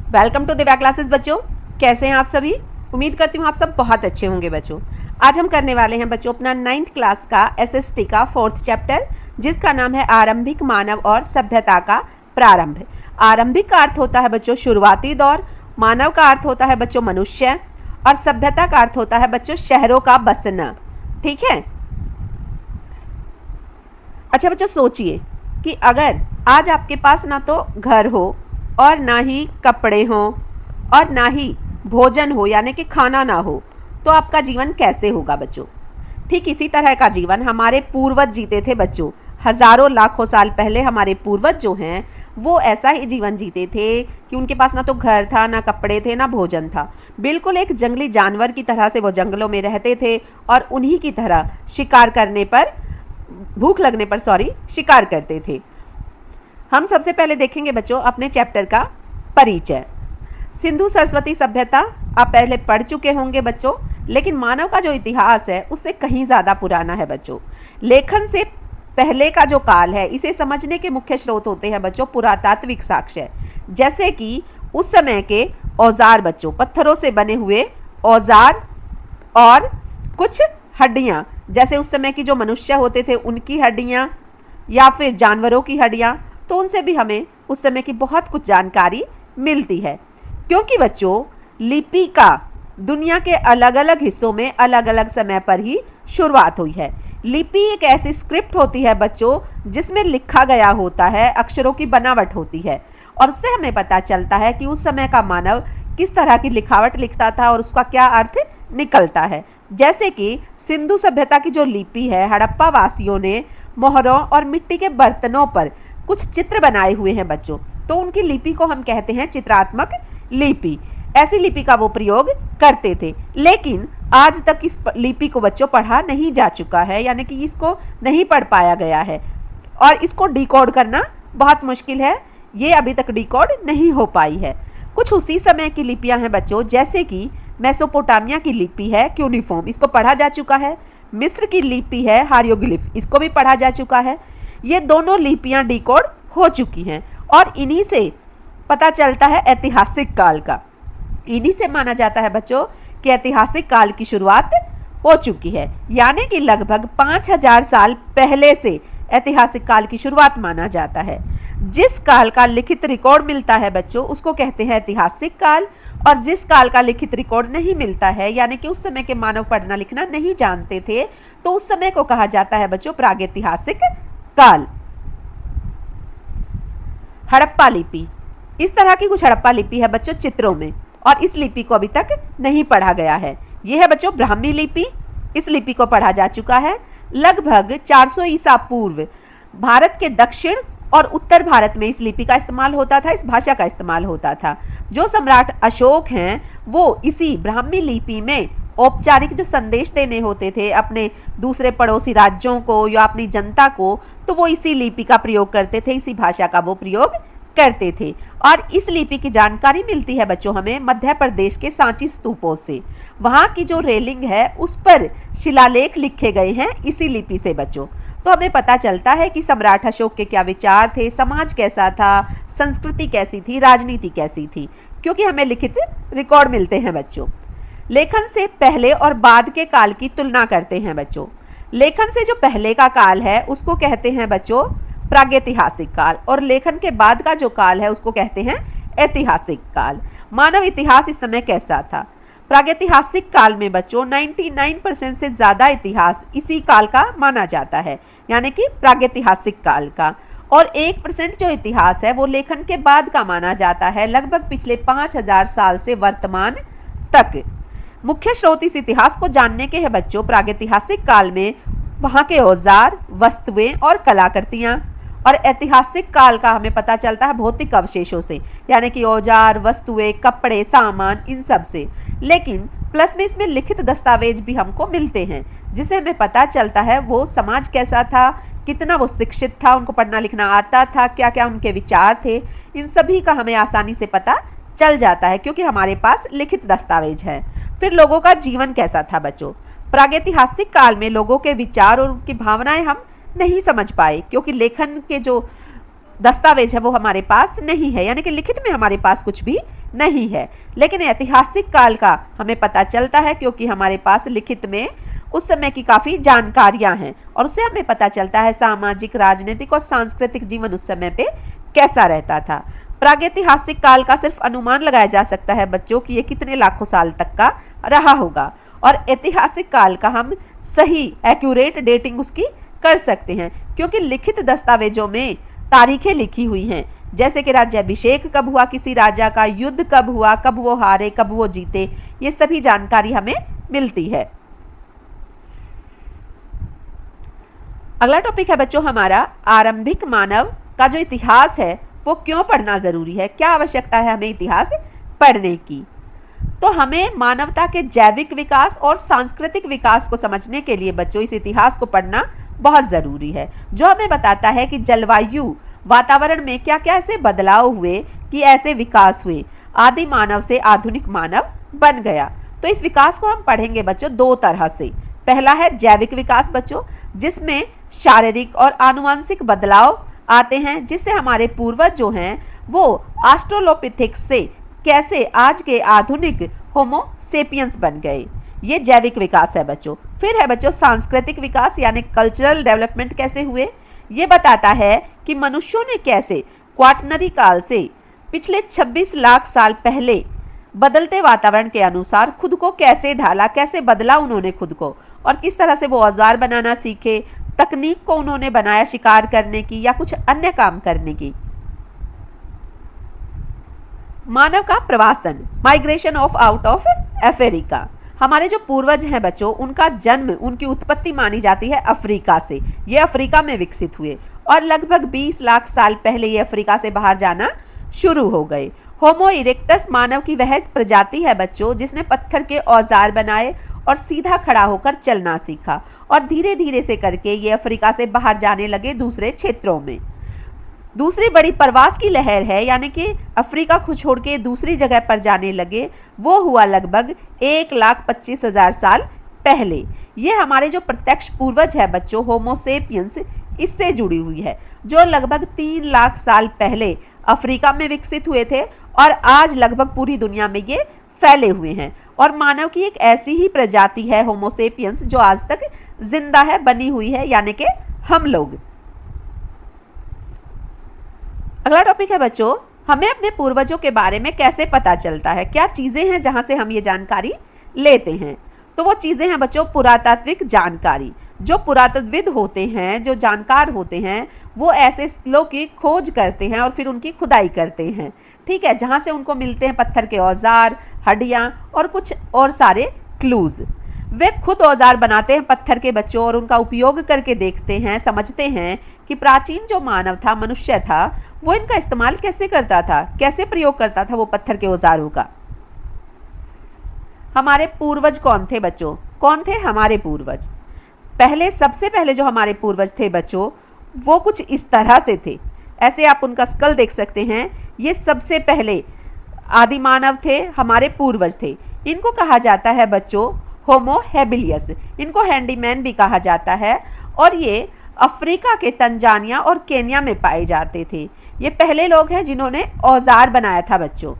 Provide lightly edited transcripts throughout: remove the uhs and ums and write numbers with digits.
Welcome to Divya classes बच्चों। कैसे हैं आप सभी? उम्मीद करती हूँ आप सब बहुत अच्छे होंगे बच्चों। आज हम करने वाले हैं बच्चों अपना 9th क्लास का एसएसटी का 4th चैप्टर, जिसका नाम है आरंभिक मानव और सभ्यता का प्रारंभ। आरंभिक का अर्थ होता है बच्चों शुरुआती दौर, मानव का अर्थ होता है बच्चों मनुष्य, और सभ्यता का अर्थ होता है बच्चों शहरों का बसना। ठीक है। अच्छा बच्चों, सोचिए कि अगर आज आपके पास ना तो घर हो और ना ही कपड़े हों और ना ही भोजन हो, यानी कि खाना ना हो, तो आपका जीवन कैसे होगा बच्चों? ठीक इसी तरह का जीवन हमारे पूर्वज जीते थे बच्चों। हजारों लाखों साल पहले हमारे पूर्वज जो हैं वो ऐसा ही जीवन जीते थे कि उनके पास ना तो घर था, ना कपड़े थे, ना भोजन था। बिल्कुल एक जंगली जानवर की तरह से वो जंगलों में रहते थे और उन्हीं की तरह शिकार करने पर, भूख लगने पर शिकार करते थे। हम सबसे पहले देखेंगे बच्चों अपने चैप्टर का परिचय। सिंधु सरस्वती सभ्यता आप पहले पढ़ चुके होंगे बच्चों, लेकिन मानव का जो इतिहास है उससे कहीं ज़्यादा पुराना है बच्चों। लेखन से पहले का जो काल है, इसे समझने के मुख्य स्रोत होते हैं बच्चों पुरातात्विक साक्ष्य, जैसे कि उस समय के औजार बच्चों, पत्थरों से बने हुए औजार और कुछ हड्डियाँ, जैसे उस समय की जो मनुष्य होते थे उनकी हड्डियाँ या फिर जानवरों की हड्डियाँ, तो उनसे भी हमें उस समय की बहुत कुछ जानकारी मिलती है। क्योंकि बच्चों लिपि का दुनिया के अलग अलग हिस्सों में अलग अलग समय पर ही शुरुआत हुई है। लिपि एक ऐसी स्क्रिप्ट होती है बच्चों जिसमें लिखा गया होता है, अक्षरों की बनावट होती है, और उससे हमें पता चलता है कि उस समय का मानव किस तरह की लिखावट लिखता था और उसका क्या अर्थ निकलता है। जैसे कि सिंधु सभ्यता की जो लिपि है, हड़प्पा वासियों ने मोहरों और मिट्टी के बर्तनों पर कुछ चित्र बनाए हुए हैं बच्चों, तो उनकी लिपि को हम कहते हैं चित्रात्मक लिपि। ऐसी लिपि का वो प्रयोग करते थे, लेकिन आज तक इस लिपि को बच्चों पढ़ा नहीं जा चुका है, यानी कि इसको नहीं पढ़ पाया गया है और इसको डिकोड करना बहुत मुश्किल है। ये अभी तक डिकोड नहीं हो पाई है। कुछ उसी समय की लिपियां हैं बच्चों, जैसे कि मेसोपोटामिया की लिपि है क्यूनिफॉर्म, इसको पढ़ा जा चुका है। मिस्र की लिपि है हायरोग्लिफ, इसको भी पढ़ा जा चुका है। ये दोनों लिपियां डिकोड हो चुकी हैं और इन्हीं से पता चलता है ऐतिहासिक काल का। इन्हीं से माना जाता है बच्चों कि ऐतिहासिक काल की शुरुआत हो चुकी है, यानी कि लगभग 5000 साल पहले से ऐतिहासिक काल की शुरुआत माना जाता है। जिस काल का लिखित रिकॉर्ड मिलता है बच्चों उसको कहते हैं ऐतिहासिक काल, और जिस काल का लिखित रिकॉर्ड नहीं मिलता है, यानी कि उस समय के मानव पढ़ना लिखना नहीं जानते थे, तो उस समय को कहा जाता है बच्चों प्रागैतिहासिक काल। हड़प्पा लिपि, इस तरह की कुछ हड़प्पा लिपि है बच्चों चित्रों में, और इस लिपि को अभी तक नहीं पढ़ा गया है। यह है बच्चों ब्राह्मी लिपि, इस लिपि को पढ़ा जा चुका है। लगभग 400 ईसा पूर्व भारत के दक्षिण और उत्तर भारत में इस लिपि का इस्तेमाल होता था, इस भाषा का इस्तेमाल होता था। जो सम्राट अशोक हैं वो इसी ब्राह्मी लिपि में औपचारिक जो संदेश देने होते थे अपने दूसरे पड़ोसी राज्यों को या अपनी जनता को, तो वो इसी लिपि का प्रयोग करते थे, इसी भाषा का वो प्रयोग करते थे। और इस लिपि की जानकारी मिलती है बच्चों हमें मध्य प्रदेश के सांची स्तूपों से। वहाँ की जो रेलिंग है उस पर शिलालेख लिखे गए हैं इसी लिपि से बच्चों। तो हमें पता चलता है कि सम्राट अशोक के क्या विचार थे, समाज कैसा था, संस्कृति कैसी थी, राजनीति कैसी थी, क्योंकि हमें लिखित रिकॉर्ड मिलते हैं बच्चों। लेखन से पहले और बाद के काल की तुलना करते हैं बच्चों। लेखन से जो पहले का काल है उसको कहते हैं बच्चों प्रागैतिहासिक काल, और लेखन के बाद का जो काल है उसको कहते हैं ऐतिहासिक काल। मानव इतिहास इस समय कैसा था? प्रागैतिहासिक काल में बच्चों 99% से ज़्यादा इतिहास इसी काल का माना जाता है, यानी कि प्रागैतिहासिक काल का, और 1% जो इतिहास है वो लेखन के बाद का माना जाता है, लगभग पिछले 5000 साल से वर्तमान तक। मुख्य स्रोत इस इतिहास को जानने के हैं बच्चों प्रागैतिहासिक काल में वहाँ के औजार, वस्तुएं और कलाकृतियाँ, और ऐतिहासिक काल का हमें पता चलता है भौतिक अवशेषों से, यानी कि औजार, वस्तुएं, कपड़े, सामान, इन सब से। लेकिन प्लस में इसमें लिखित दस्तावेज भी हमको मिलते हैं, जिससे हमें पता चलता है वो समाज कैसा था, कितना वो शिक्षित था, उनको पढ़ना लिखना आता था, क्या क्या उनके विचार थे। इन सभी का हमें आसानी से पता चल जाता है क्योंकि हमारे पास लिखित दस्तावेज है। फिर लोगों का जीवन कैसा था बच्चों? प्रागैतिहासिक काल में लोगों के विचार और उनकी भावनाएं हम नहीं समझ पाए, क्योंकि लेखन के जो दस्तावेज है वो हमारे पास नहीं है, यानी कि लिखित में हमारे पास कुछ भी नहीं है। लेकिन ऐतिहासिक काल का हमें पता चलता है क्योंकि हमारे पास लिखित में उस समय की काफ़ी जानकारियां हैं और उससे हमें पता चलता है सामाजिक, राजनीतिक और सांस्कृतिक जीवन उस समय पे कैसा रहता था। प्रागैतिहासिक काल का सिर्फ अनुमान लगाया जा सकता है बच्चों कि ये कितने लाखों साल तक का रहा होगा, और ऐतिहासिक काल का हम सही एक्यूरेट डेटिंग उसकी कर सकते हैं क्योंकि लिखित दस्तावेजों में तारीखें लिखी हुई हैं, जैसे कि राज्याभिषेक कब हुआ किसी राजा का, युद्ध कब हुआ, कब वो हारे, कब वो जीते, ये सभी जानकारी हमें मिलती है। अगला टॉपिक है बच्चों हमारा आरंभिक मानव का जो इतिहास है वो क्यों पढ़ना जरूरी है, क्या आवश्यकता है हमें इतिहास पढ़ने की। तो हमें मानवता के जैविक विकास और सांस्कृतिक विकास को समझने के लिए बच्चों इस इतिहास को पढ़ना बहुत ज़रूरी है, जो हमें बताता है कि जलवायु, वातावरण में क्या क्या ऐसे बदलाव हुए कि ऐसे विकास हुए, आदि मानव से आधुनिक मानव बन गया। तो इस विकास को हम पढ़ेंगे बच्चों दो तरह से। पहला है जैविक विकास बच्चों, जिसमें शारीरिक और आनुवंशिक बदलाव आते हैं, जिससे हमारे पूर्वज जो हैं वो ऑस्ट्रेलोपिथेकस से कैसे आज के आधुनिक होमो सेपियंस बन गए, ये जैविक विकास है बच्चों। फिर है बच्चों सांस्कृतिक विकास, यानी कल्चरल डेवलपमेंट कैसे हुए, ये बताता है कि मनुष्यों ने कैसे क्वाटरनरी काल से पिछले 26 लाख साल पहले बदलते वातावरण के अनुसार खुद को कैसे ढाला, कैसे बदला उन्होंने खुद को, और किस तरह से वो औजार बनाना सीखे, तकनीक को उन्होंने बनाया शिकार करने की या कुछ अन्य काम करने की। मानव का प्रवासन, migration of out of Africa, हमारे जो पूर्वज हैं बच्चों उनका जन्म, उनकी उत्पत्ति मानी जाती है अफ्रीका से। ये अफ्रीका में विकसित हुए और लगभग 20 लाख साल पहले ये अफ्रीका से बाहर जाना शुरू हो गए। होमो इरेक्टस मानव की वह प्रजाति है बच्चों जिसने पत्थर के औजार बनाए और सीधा खड़ा होकर चलना सीखा, और धीरे धीरे से करके ये अफ्रीका से बाहर जाने लगे दूसरे क्षेत्रों में। दूसरी बड़ी प्रवास की लहर है, यानी कि अफ्रीका को छोड़ के दूसरी जगह पर जाने लगे, वो हुआ लगभग 1,25,000 साल पहले। ये हमारे जो प्रत्यक्ष पूर्वज है बच्चों होमो सेपियंस, इससे जुड़ी हुई है, जो लगभग 3 लाख साल पहले अफ्रीका में विकसित हुए थे और आज लगभग पूरी दुनिया में ये फैले हुए हैं। और मानव की एक ऐसी ही प्रजाति है होमो सेपियंस जो आज तक जिंदा है, बनी हुई है, यानी कि हम लोग। अगला टॉपिक है बच्चों हमें अपने पूर्वजों के बारे में कैसे पता चलता है, क्या चीज़ें हैं जहां से हम ये जानकारी लेते हैं। तो वो चीज़ें हैं बच्चों पुरातात्विक जानकारी। जो पुरातत्वविद होते हैं, जो जानकार होते हैं, वो ऐसे स्थलों की खोज करते हैं और फिर उनकी खुदाई करते हैं, ठीक है, जहाँ से उनको मिलते हैं पत्थर के औजार, हड्डियाँ और कुछ और सारे क्लूज। वे खुद औजार बनाते हैं पत्थर के बच्चों और उनका उपयोग करके देखते हैं, समझते हैं कि प्राचीन जो मानव था, मनुष्य था, वो इनका इस्तेमाल कैसे करता था, कैसे प्रयोग करता था वो पत्थर के औजारों का। हमारे पूर्वज कौन थे बच्चों, कौन थे हमारे पूर्वज। पहले सबसे पहले जो हमारे पूर्वज थे बच्चों वो कुछ इस तरह से थे, ऐसे आप उनका स्कल देख सकते हैं। ये सबसे पहले आदि मानव थे, हमारे पूर्वज थे। इनको कहा जाता है बच्चों होमो हेबिलियस, इनको हैंडीमैन भी कहा जाता है, और ये अफ्रीका के तंजानिया और केन्या में पाए जाते थे। ये पहले लोग हैं जिन्होंने औजार बनाया था बच्चों।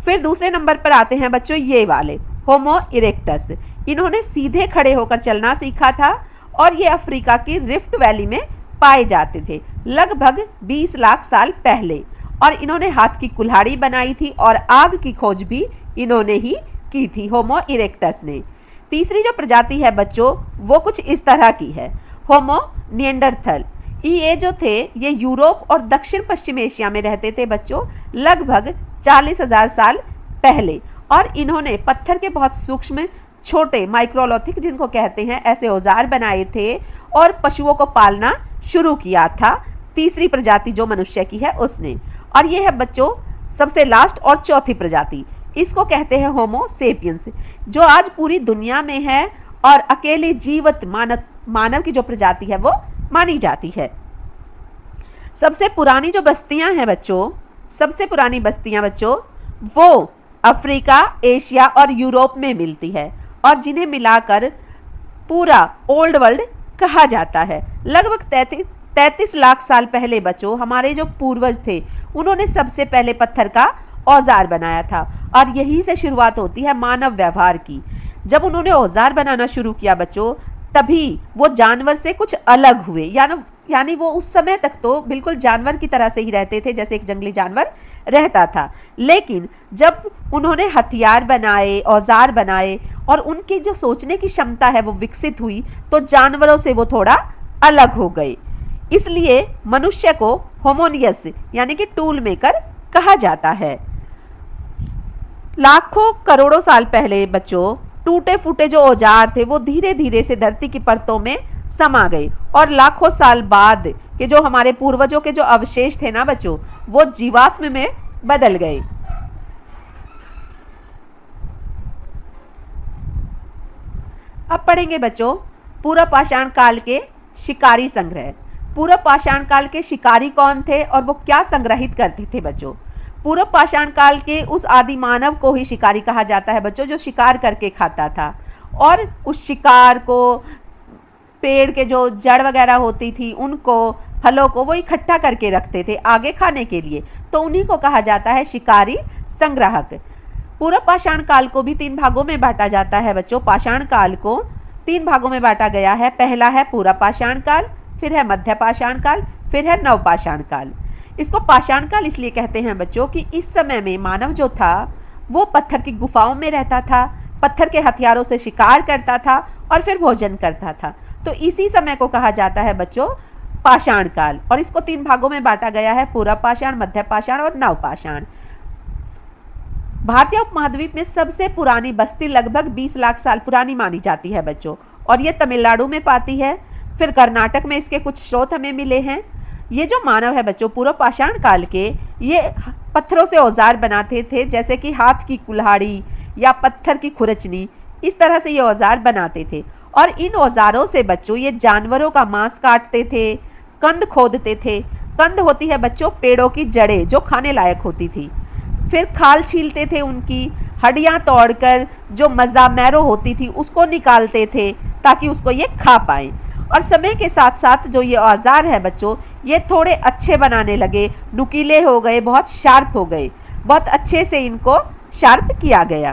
फिर दूसरे नंबर पर आते हैं बच्चों ये वाले होमो इरेक्टस, इन्होंने सीधे खड़े होकर चलना सीखा था और ये अफ्रीका की रिफ्ट वैली में पाए जाते थे लगभग 20 लाख साल पहले, और इन्होंने हाथ की कुल्हाड़ी बनाई थी और आग की खोज भी इन्होंने ही की थी, होमो इरेक्टस ने। तीसरी जो प्रजाति है बच्चों वो कुछ इस तरह की है, होमो निएंडरथल। ये जो थे ये यूरोप और दक्षिण पश्चिम एशिया में रहते थे बच्चों लगभग 40,000 साल पहले, और इन्होंने पत्थर के बहुत सूक्ष्म छोटे माइक्रोलोथिक जिनको कहते हैं ऐसे औजार बनाए थे और पशुओं को पालना शुरू किया था। तीसरी प्रजाति जो मनुष्य की है उसने, और ये है बच्चों सबसे लास्ट और चौथी प्रजाति, इसको कहते हैं होमो सेपियंस, जो आज पूरी दुनिया में है और अकेले जीवित मानव की जो प्रजाति है वो मानी जाती है। सबसे पुरानी जो बस्तियां हैं बच्चों, सबसे पुरानी बस्तियां बच्चों वो अफ्रीका, एशिया और यूरोप में मिलती है, और जिन्हें मिलाकर पूरा ओल्ड वर्ल्ड कहा जाता है। लगभग 33 लाख साल पहले बच्चों हमारे जो पूर्वज थे उन्होंने सबसे पहले पत्थर का औजार बनाया था और यहीं से शुरुआत होती है मानव व्यवहार की। जब उन्होंने औजार बनाना शुरू किया बच्चों तभी वो जानवर से कुछ अलग हुए, यानी वो उस समय तक तो बिल्कुल जानवर की तरह से ही रहते थे जैसे एक जंगली जानवर रहता था, लेकिन जब उन्होंने हथियार बनाए, औजार बनाए और उनकी जो सोचने की क्षमता है वो विकसित हुई तो जानवरों से वो थोड़ा अलग हो गए। इसलिए मनुष्य को होमोनियस यानी कि टूल मेकर कहा जाता है। लाखों करोड़ों साल पहले बच्चों टूटे फूटे जो औजार थे वो धीरे धीरे से धरती की परतों में समा गए और लाखों साल बाद के जो हमारे पूर्वजों के जो अवशेष थे ना बच्चों वो जीवाश्म में बदल गए। अब पढ़ेंगे बच्चों पूर्व पाषाण काल के शिकारी संग्रह। पूर्व पाषाण काल के शिकारी कौन थे और वो क्या संग्रहित करते थे बच्चों? पूर्व पाषाण काल के उस आदि मानव को ही शिकारी कहा जाता है बच्चों जो शिकार करके खाता था और उस शिकार को पेड़ के जो जड़ वगैरह होती थी उनको, फलों को वो इकट्ठा करके रखते थे आगे खाने के लिए, तो उन्हीं को कहा जाता है शिकारी संग्राहक। पूर्व पाषाण काल को भी 3 भागों में बांटा जाता है बच्चों। पाषाण काल को 3 भागों में बांटा गया है। पहला है पूर्व पाषाण काल, फिर है मध्य पाषाण काल, फिर है नव पाषाण काल। इसको पाषाण काल इसलिए कहते हैं बच्चों कि इस समय में मानव जो था वो पत्थर की गुफाओं में रहता था, पत्थर के हथियारों से शिकार करता था और फिर भोजन करता था, तो इसी समय को कहा जाता है बच्चों पाषाण काल। और इसको 3 भागों में बांटा गया है, पूर्व पाषाण, मध्य पाषाण और नव पाषाण। भारतीय उपमहाद्वीप में सबसे पुरानी बस्ती लगभग 20 लाख साल पुरानी मानी जाती है बच्चों और ये तमिलनाडु में पाती है। फिर कर्नाटक में इसके कुछ स्रोत हमें मिले हैं। ये जो मानव है बच्चों पूर्व पाषाण काल के, ये पत्थरों से औजार बनाते थे जैसे कि हाथ की कुल्हाड़ी या पत्थर की खुरचनी, इस तरह से ये औजार बनाते थे और इन औजारों से बच्चों ये जानवरों का मांस काटते थे, कंद खोदते थे। कंद होती है बच्चों पेड़ों की जड़ें जो खाने लायक होती थी। फिर खाल छीलते थे, उनकी हड्डियां तोड़कर जो मज़ा मैरो होती थी उसको निकालते थे ताकि उसको ये खा पाएँ। और समय के साथ साथ जो ये औजार है बच्चों ये थोड़े अच्छे बनाने लगे, नुकीले हो गए, बहुत शार्प हो गए, बहुत अच्छे से इनको शार्प किया गया।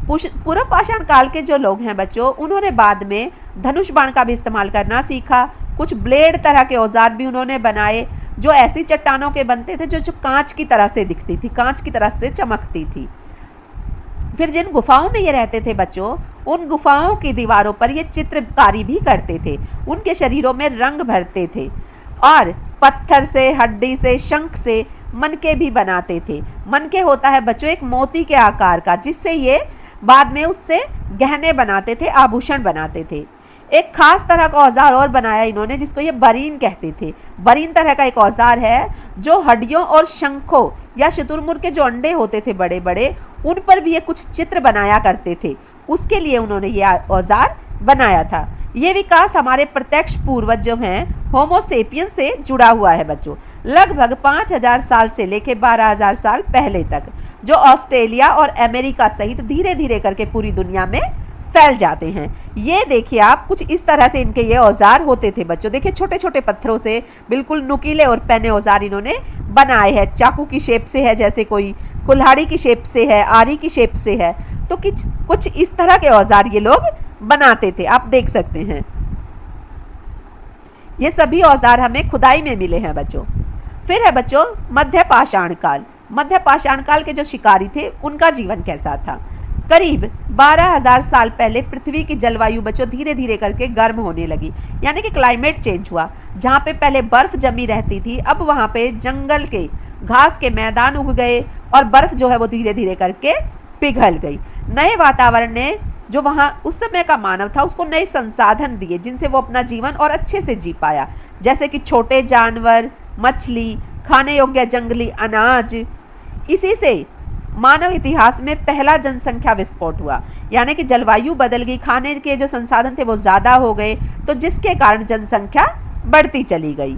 पूर्व पाषाण काल के जो लोग हैं बच्चों उन्होंने बाद में धनुष बाण का भी इस्तेमाल करना सीखा। कुछ ब्लेड तरह के औजार भी उन्होंने बनाए जो ऐसी चट्टानों के बनते थे जो कांच की तरह से दिखती थी, कांच की तरह से चमकती थी। फिर जिन गुफाओं में ये रहते थे बच्चों उन गुफाओं की दीवारों पर ये चित्रकारी भी करते थे, उनके शरीरों में रंग भरते थे और पत्थर से, हड्डी से, शंख से मनके भी बनाते थे। मनके होता है बच्चों एक मोती के आकार का जिससे ये बाद में उससे गहने बनाते थे, आभूषण बनाते थे। एक खास तरह का औजार और बनाया इन्होंने जिसको ये बरीन कहते थे। बरीन तरह का एक औजार है जो हड्डियों और शंखों या शुतुरमुर्ग के जो अंडे होते थे बड़े बड़े उन पर भी ये कुछ चित्र बनाया करते थे, उसके लिए उन्होंने ये औजार बनाया था। ये विकास हमारे प्रत्यक्ष पूर्वज जो हैं होमोसेपियन से जुड़ा हुआ है बच्चों, लगभग 5000 साल से लेकर 12000 साल पहले तक, जो ऑस्ट्रेलिया और अमेरिका सहित धीरे धीरे करके पूरी दुनिया में फैल जाते हैं। ये देखिए आप, कुछ इस तरह से इनके ये औजार होते थे बच्चों। देखिए छोटे छोटे पत्थरों से बिल्कुल नुकीले और पैने औजार इन्होंने बनाए हैं। चाकू की शेप से है, जैसे कोई कुल्हाड़ी की शेप से है, आरी की शेप से है, तो कुछ इस तरह के औजार ये लोग बनाते थे, आप देख सकते हैं। ये सभी औजार हमें खुदाई में मिले हैं बच्चों। फिर है बच्चों मध्य पाषाण काल। मध्य पाषाण काल के जो शिकारी थे उनका जीवन कैसा था? करीब 12000 साल पहले पृथ्वी की जलवायु बच्चों धीरे धीरे करके गर्म होने लगी, यानी कि क्लाइमेट चेंज हुआ। जहाँ पे पहले बर्फ जमी रहती थी अब वहाँ पे जंगल के घास के मैदान उग गए और बर्फ जो है वो धीरे धीरे करके पिघल गई। नए वातावरण ने जो वहाँ उस समय का मानव था उसको नए संसाधन दिए जिनसे वो अपना जीवन और अच्छे से जी पाया, जैसे कि छोटे जानवर, मछली, खाने योग्य जंगली अनाज। इसी से मानव इतिहास में पहला जनसंख्या विस्फोट हुआ, यानी कि जलवायु बदल गई, खाने के जो संसाधन थे वो ज़्यादा हो गए, तो जिसके कारण जनसंख्या बढ़ती चली गई।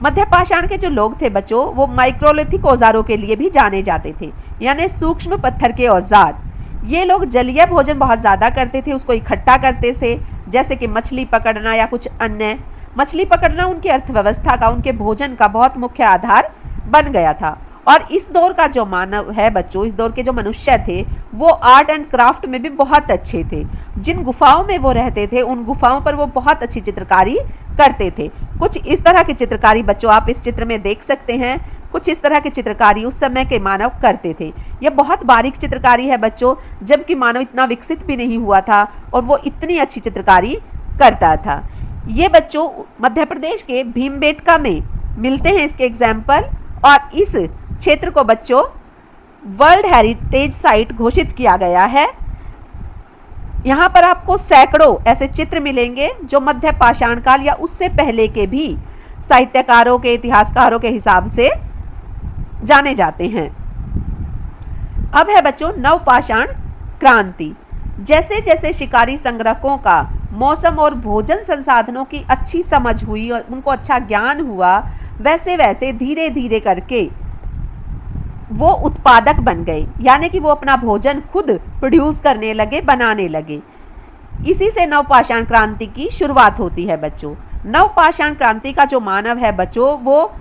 मध्य पाषाण के जो लोग थे बच्चों वो माइक्रोलिथिक औजारों के लिए भी जाने जाते थे, यानी सूक्ष्म पत्थर के औजार। ये लोग जलीय भोजन बहुत ज़्यादा करते थे, उसको इकट्ठा करते थे, जैसे कि मछली पकड़ना या कुछ अन्य। मछली पकड़ना उनकी अर्थव्यवस्था का, उनके भोजन का बहुत मुख्य आधार बन गया था। और इस दौर का जो मानव है बच्चों, इस दौर के जो मनुष्य थे, वो आर्ट एंड क्राफ्ट में भी बहुत अच्छे थे। जिन गुफाओं में वो रहते थे, उन गुफाओं पर वो बहुत अच्छी चित्रकारी करते थे। कुछ इस तरह की चित्रकारी बच्चों आप इस चित्र में देख सकते हैं। कुछ इस तरह की चित्रकारी उस समय के मानव करते थे। यह बहुत बारीक चित्रकारी है बच्चों, जबकि मानव इतना विकसित भी नहीं हुआ था और वो इतनी अच्छी चित्रकारी करता था। ये बच्चों मध्य प्रदेश के भीमबेटका में मिलते हैं इसके एग्जाम्पल, और इस क्षेत्र को बच्चों वर्ल्ड हेरिटेज साइट घोषित किया गया है। यहाँ पर आपको सैकड़ों ऐसे चित्र मिलेंगे जो मध्य पाषाण काल या उससे पहले के भी साहित्यकारों के, इतिहासकारों के हिसाब से जाने जाते हैं। अब है बच्चों नवपाषाण क्रांति। जैसे जैसे शिकारी संग्रहकों का मौसम और भोजन संसाधनों की अच्छी समझ हुई और उनको अच्छा ज्ञान हुआ, वैसे वैसे धीरे धीरे करके वो उत्पादक बन गए, यानी कि वो अपना भोजन खुद प्रोड्यूस करने लगे, बनाने लगे। इसी से नवपाषाण क्रांति की शुरुआत होती है बच्चों। नवपाषाण क्रांति का जो मानव है बच्चों, वो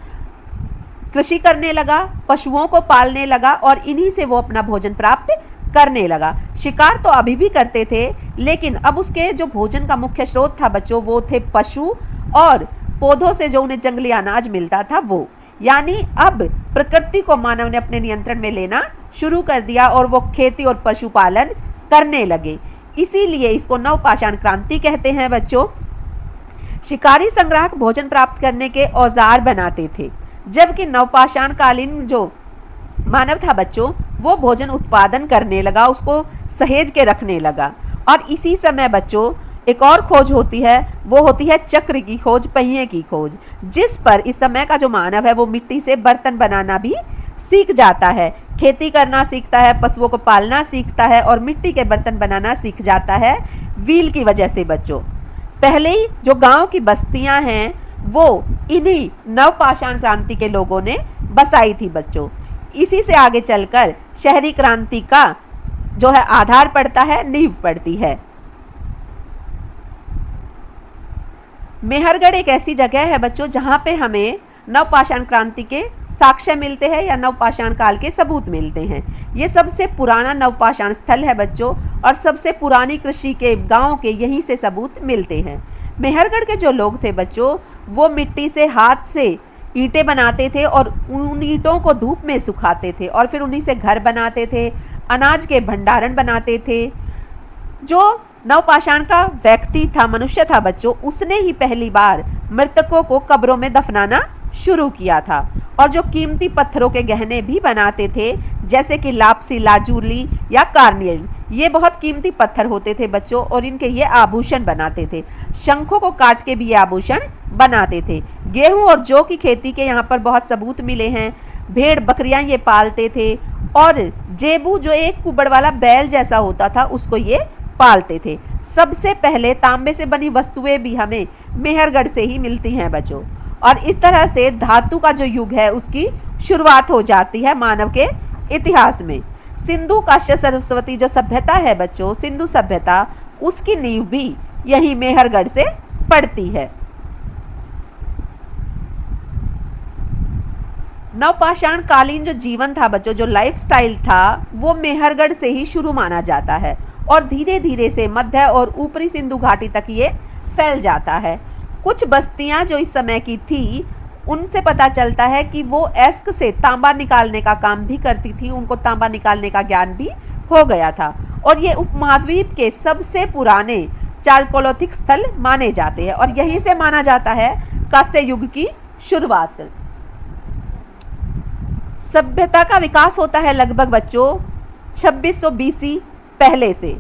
कृषि करने लगा, पशुओं को पालने लगा और इन्हीं से वो अपना भोजन प्राप्त करने लगा। शिकार तो अभी भी करते थे, लेकिन अब उसके जो भोजन का मुख्य स्रोत था बच्चों, वो थे पशु और पौधों से जो उन्हें जंगली अनाज मिलता था वो। यानी अब प्रकृति को मानव ने अपने नियंत्रण में लेना शुरू कर दिया और वो खेती और पशुपालन करने लगे। इसीलिए इसको नवपाषाण क्रांति कहते हैं बच्चों। शिकारी संग्राहक भोजन प्राप्त करने के औजार बनाते थे, जबकि नवपाषाण कालीन जो मानव था बच्चों, वो भोजन उत्पादन करने लगा, उसको सहेज के रखने लगा। और इसी समय बच्चों एक और खोज होती है, वो होती है चक्र की खोज, पहिए की खोज, जिस पर इस समय का जो मानव है वो मिट्टी से बर्तन बनाना भी सीख जाता है, खेती करना सीखता है, पशुओं को पालना सीखता है और मिट्टी के बर्तन बनाना सीख जाता है व्हील की वजह से बच्चों। पहले ही जो गांव की बस्तियां हैं वो इन्हीं नवपाषाण क्रांति के लोगों ने बसाई थी बच्चों। इसी से आगे चलकर शहरी क्रांति का जो है आधार पड़ता है, नींव पड़ती है। मेहरगढ़ एक ऐसी जगह है बच्चों जहाँ पे हमें नवपाषाण क्रांति के साक्ष्य मिलते हैं या नवपाषाण काल के सबूत मिलते हैं। ये सबसे पुराना नवपाषाण स्थल है बच्चों और सबसे पुरानी कृषि के गांव के यहीं से सबूत मिलते हैं। मेहरगढ़ के जो लोग थे बच्चों, वो मिट्टी से हाथ से ईंटें बनाते थे और उन ईंटों को धूप में सुखाते थे और फिर उन्हीं से घर बनाते थे, अनाज के भंडारण बनाते थे। जो नवपाषाण का व्यक्ति था, मनुष्य था बच्चों, उसने ही पहली बार मृतकों को कब्रों में दफनाना शुरू किया था और जो कीमती पत्थरों के गहने भी बनाते थे, जैसे कि लापसी, लाजूली या कार्नियल, ये बहुत कीमती पत्थर होते थे बच्चों और इनके ये आभूषण बनाते थे। शंखों को काट के भी ये आभूषण बनाते थे। गेहूं और जौ की खेती के यहाँ पर बहुत सबूत मिले हैं। भेड़ बकरियां ये पालते थे और जेबू जो एक कुबड़ वाला बैल जैसा होता था उसको ये पालते थे। सबसे पहले तांबे से बनी वस्तुएं भी हमें मेहरगढ़ से ही मिलती हैं बच्चों और इस तरह से धातु का जो युग है उसकी शुरुआत हो जाती है मानव के इतिहास में। सिंधु काश्य सरस्वती जो सभ्यता है बच्चों, सिंधु सभ्यता, उसकी नींव भी यही मेहरगढ़ से पड़ती है। नवपाषाण कालीन जो जीवन था बच्चों, जो लाइफस्टाइल था, वो मेहरगढ़ से ही शुरू माना जाता है और धीरे धीरे से मध्य और ऊपरी सिंधु घाटी तक ये फैल जाता है। कुछ बस्तियां जो इस समय की थी, उनसे पता चलता है कि वो एस्क से तांबा निकालने का काम भी करती थी, उनको तांबा निकालने का ज्ञान भी हो गया था और ये उपमहाद्वीप के सबसे पुराने चालकोलिथिक स्थल माने जाते हैं और यहीं से माना जाता है कांस्य युग की शुरुआत। सभ्यता का विकास होता है लगभग बच्चों 2600 BC पहले से।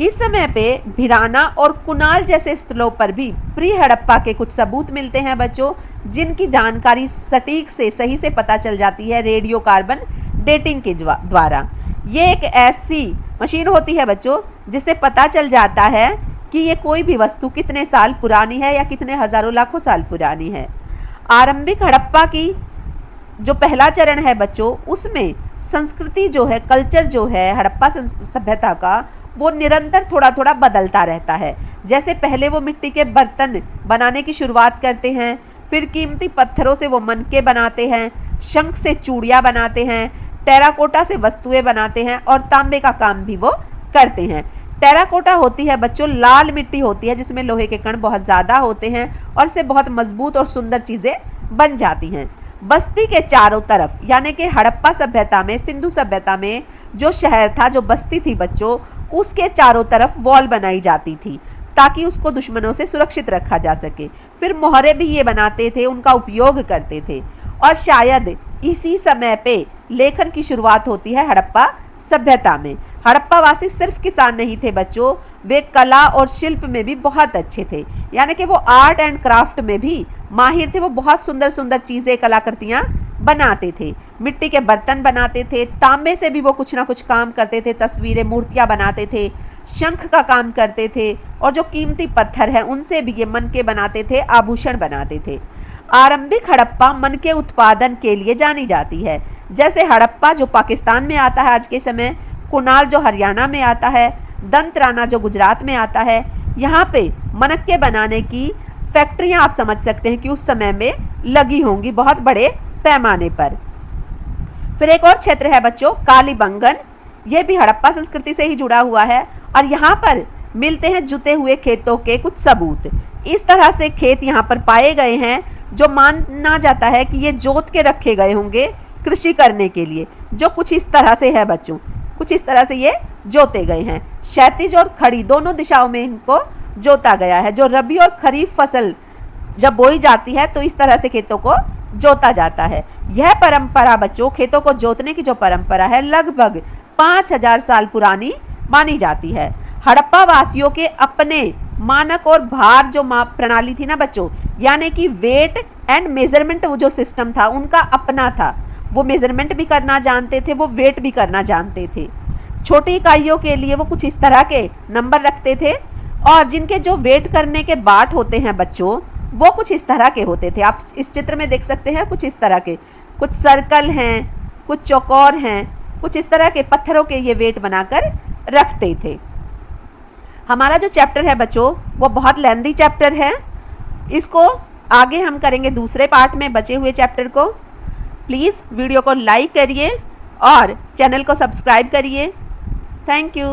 इस समय पे भिराना और कुनाल जैसे स्थलों पर भी प्री हड़प्पा के कुछ सबूत मिलते हैं बच्चों, जिनकी जानकारी सटीक से सही से पता चल जाती है रेडियो कार्बन डेटिंग के द्वारा। ये एक ऐसी मशीन होती है बच्चों जिससे पता चल जाता है कि ये कोई भी वस्तु कितने साल पुरानी है या कितने हजारों लाखों साल पुरानी है। आरंभिक हड़प्पा की जो पहला चरण है बच्चों, उसमें संस्कृति जो है, कल्चर जो है हड़प्पा सभ्यता का, वो निरंतर थोड़ा थोड़ा बदलता रहता है। जैसे पहले वो मिट्टी के बर्तन बनाने की शुरुआत करते हैं, फिर कीमती पत्थरों से वो मनके बनाते हैं, शंख से चूड़ियाँ बनाते हैं, टेराकोटा से वस्तुएं बनाते हैं और तांबे का काम भी वो करते हैं। टेराकोटा होती है बच्चों लाल मिट्टी होती है जिसमें लोहे के कण बहुत ज़्यादा होते हैं और इससे बहुत मजबूत और सुंदर चीज़ें बन जाती हैं। बस्ती के चारों तरफ यानी कि हड़प्पा सभ्यता में, सिंधु सभ्यता में जो शहर था, जो बस्ती थी बच्चों, उसके चारों तरफ वॉल बनाई जाती थी ताकि उसको दुश्मनों से सुरक्षित रखा जा सके। फिर मोहरे भी ये बनाते थे, उनका उपयोग करते थे और शायद इसी समय पे लेखन की शुरुआत होती है हड़प्पा सभ्यता में। हड़प्पा वासी सिर्फ किसान नहीं थे बच्चों, वे कला और शिल्प में भी बहुत अच्छे थे, यानी कि वो आर्ट एंड क्राफ्ट में भी माहिर थे। वो बहुत सुंदर सुंदर चीज़ें, कलाकृतियाँ बनाते थे, मिट्टी के बर्तन बनाते थे, तांबे से भी वो कुछ ना कुछ काम करते थे, तस्वीरें, मूर्तियाँ बनाते थे, शंख का काम करते थे और जो कीमती पत्थर है उनसे भी ये मनके बनाते थे, आभूषण बनाते थे। आरंभिक हड़प्पा मन के उत्पादन के लिए जानी जाती है। जैसे हड़प्पा जो पाकिस्तान में आता है आज के समय, कुनाल जो हरियाणा में आता है, दंतराना जो गुजरात में आता है। यहाँ पे मनक्के बनाने की फैक्ट्रियाँ आप समझ सकते हैं कि उस समय में लगी होंगी बहुत बड़े पैमाने पर। फिर एक और क्षेत्र है बच्चों कालीबंगन, ये भी हड़प्पा संस्कृति से ही जुड़ा हुआ है और यहाँ पर मिलते हैं जुते हुए खेतों के कुछ सबूत। इस तरह से खेत यहाँ पर पाए गए हैं जो माना जाता है कि ये जोत के रखे गए होंगे कृषि करने के लिए, जो कुछ इस तरह से है बच्चों, कुछ इस तरह से ये जोते गए हैं। क्षैतिज और खड़ी दोनों दिशाओं में इनको जोता गया है। जो रबी और खरीफ फसल जब बोई जाती है तो इस तरह से खेतों को जोता जाता है। यह परंपरा बच्चों, खेतों को जोतने की जो परंपरा है, लगभग 5000 साल पुरानी मानी जाती है। हड़प्पा वासियों के अपने मानक और भार जो माप प्रणाली थी ना बच्चों, यानी कि वेट एंड मेजरमेंट वो जो सिस्टम था उनका अपना था। वो मेजरमेंट भी करना जानते थे, वो वेट भी करना जानते थे। छोटी इकाइयों के लिए वो कुछ इस तरह के नंबर रखते थे और जिनके जो वेट करने के बाट होते हैं बच्चों, वो कुछ इस तरह के होते थे। आप इस चित्र में देख सकते हैं कुछ इस तरह के, कुछ सर्कल हैं, कुछ चौकोर हैं, कुछ इस तरह के पत्थरों के ये वेट बनाकर रखते थे। हमारा जो चैप्टर है बच्चों वो बहुत लेंथी चैप्टर है, इसको आगे हम करेंगे दूसरे पार्ट में बचे हुए चैप्टर को। प्लीज़ वीडियो को लाइक करिए और चैनल को सब्सक्राइब करिए। Thank you.